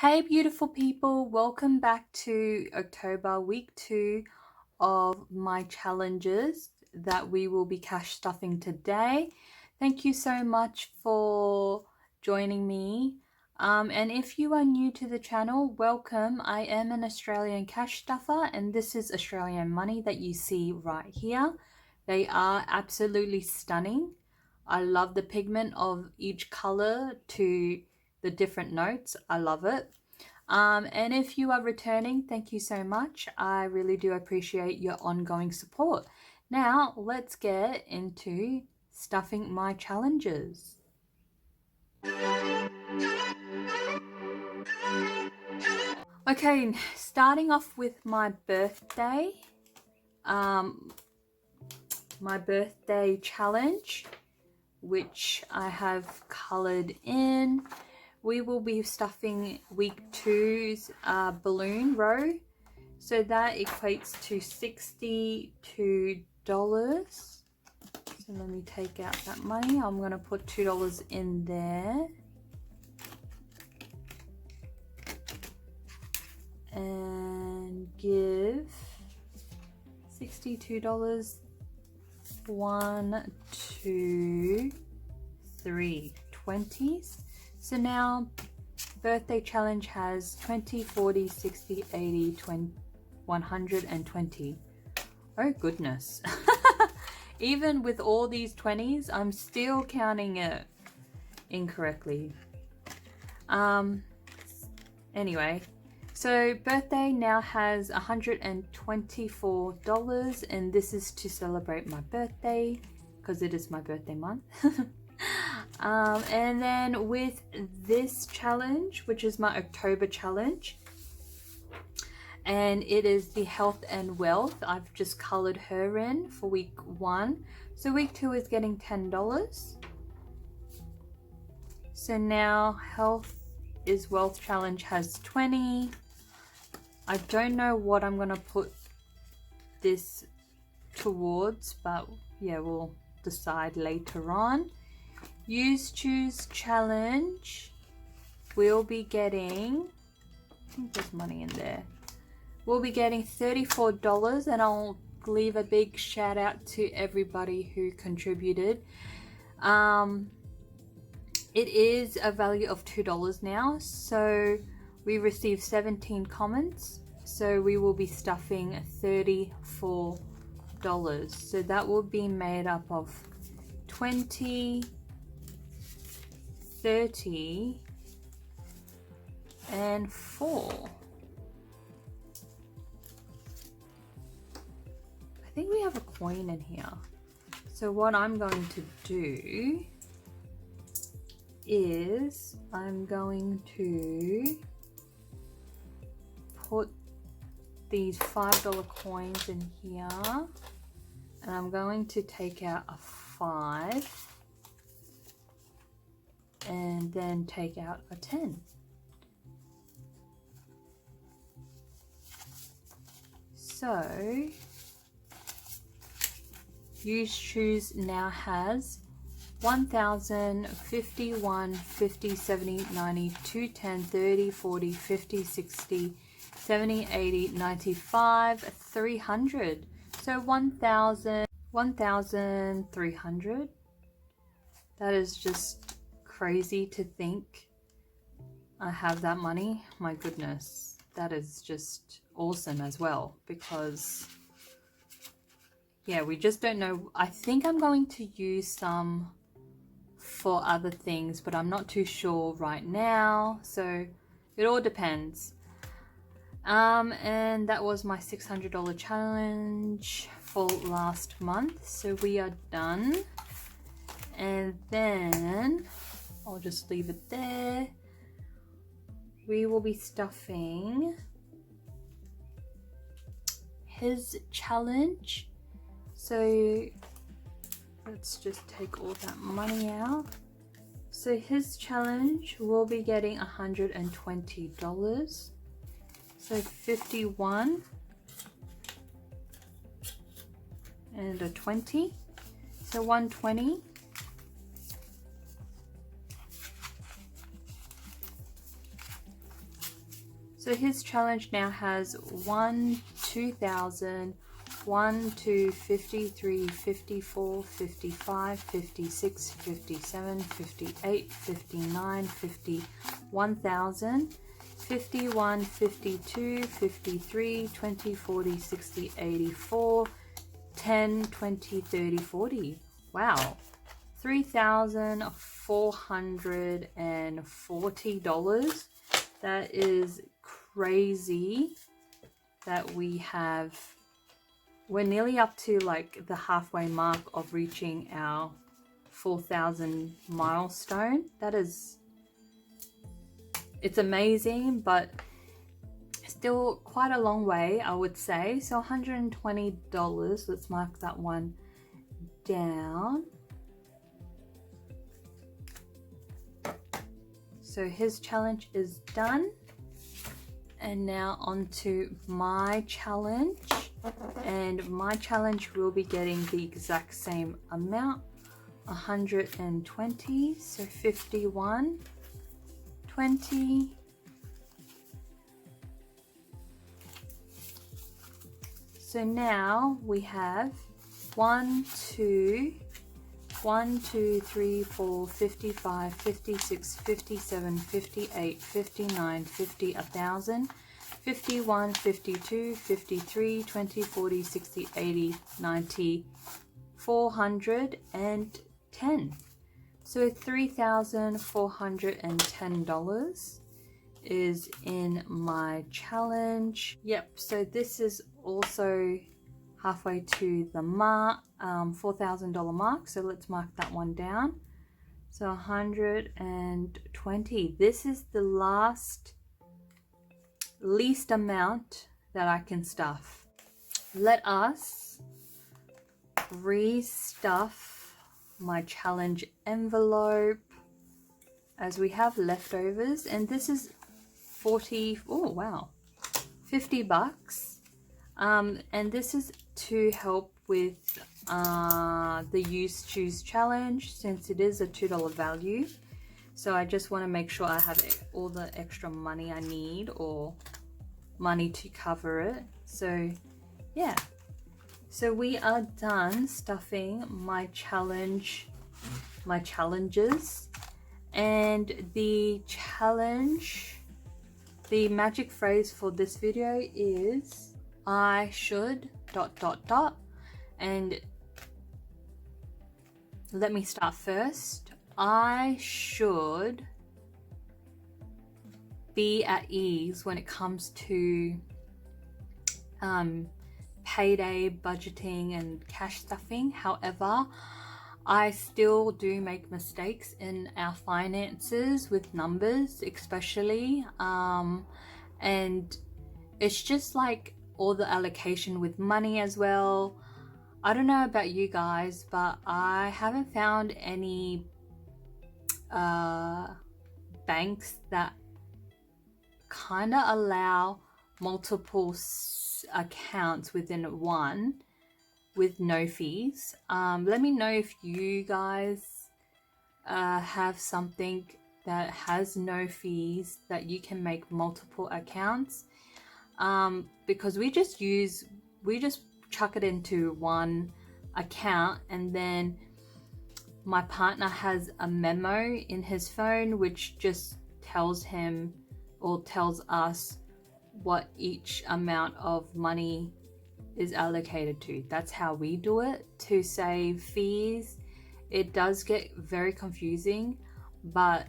Hey beautiful people, welcome back to October week 2 of my challenges that we will be cash stuffing today. Thank you so much for joining me. And if you are new to the channel, welcome. I am an Australian cash stuffer and this is Australian money that you see right here. They are absolutely stunning. I love the pigment of each color to the different notes. I love it. And if you are returning, thank you so much. I really do appreciate your ongoing support. Now, let's get into stuffing my challenges. Okay, starting off with my birthday. My birthday challenge, which I have colored in. We will be stuffing week 2's balloon row. So that equates to $62. So let me take out that money. I'm going to put $2 in there. And give $62. 1, 2, 3 20s. So now birthday challenge has 20, 40, 60, 80, 20, 120. Oh goodness. Even with all these 20s, I'm still counting it incorrectly. Anyway, so birthday now has $124 and this is to celebrate my birthday because it is my birthday month. And then with this challenge, which is my October challenge, and it is the health and wealth, I've just colored her in for week 1. So week 2 is getting $10. So now health is wealth challenge has 20. I don't know what I'm going to put this towards, but yeah, we'll decide later on. YouChoose challenge, we'll be getting, I think there's money in there. We'll be getting $34 and I'll leave a big shout out to everybody who contributed. It is a value of $2 now, so we received 17 comments, so we will be stuffing $34. So that will be made up of 20, 30, and 4. I think we have a coin in here. So what I'm going to do is I'm going to put these $5 coins in here and I'm going to take out a 5 and then take out a 10. So YouChoose now has 1,000, 51, 50, 70, 90, 2, 10, 30, 40, 50, 60, 70, 80, 95, 300. So 1,300. That is just crazy to think I have that money. My goodness, that is just awesome as well, because yeah, we just don't know. I think I'm going to use some for other things, but I'm not too sure right now, so it all depends. And that was my $600 challenge for last month, so we are done. And then I'll just leave it there. We will be stuffing his challenge. So let's just take all that money out. So his challenge will be getting $120. So 51 and a 20. So 120. So his challenge now has 1, 2,000, 1, 2, 53, 54, 55, 56, 57, 58, 59, 50, 1,000, 51, 52, 53, 20, 40, 60, 84, 10, 20, 30, 40. Wow. $3,440. That is crazy that we're nearly up to like the halfway mark of reaching our 4,000 milestone. It's amazing, but still quite a long way, I would say. So $120, let's mark that one down. So his challenge is done. And now on to my challenge. And my challenge will be getting the exact same amount, 120. So 51, 20, so now we have 1, 2, 3, 4, 55, 56, 57, 58, 59, 50, 1,000, 51, 52, 53, 20, 40, 60, 80, 90, 410. So $3,410 is in my challenge. Yep, so this is also halfway to the mark, $4,000 mark. So let's mark that one down. So 120. This is the least amount that I can stuff. Let us restuff my challenge envelope as we have leftovers, and this is 50 bucks. And this is to help with the YouChoose challenge, since it is a $2 value. So I just want to make sure I have all the extra money I need, or money to cover it. So yeah, so we are done stuffing my challenges, and the magic phrase for this video is I should ... and let me start first. I should be at ease when it comes to payday budgeting and cash stuffing. However, I still do make mistakes in our finances with numbers, especially, and it's just like all the allocation with money as well. I don't know about you guys, but I haven't found any banks that kind of allow multiple accounts within one with no fees. Let me know if you guys have something that has no fees that you can make multiple accounts, because we just chuck it into one account, and then my partner has a memo in his phone which just tells him or tells us what each amount of money is allocated to. That's how we do it to save fees. It does get very confusing, but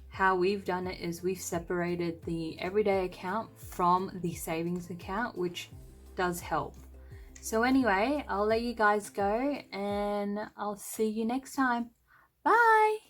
how we've done it is we've separated the everyday account from the savings account, which does help. So anyway, I'll let you guys go, and I'll see you next time. Bye!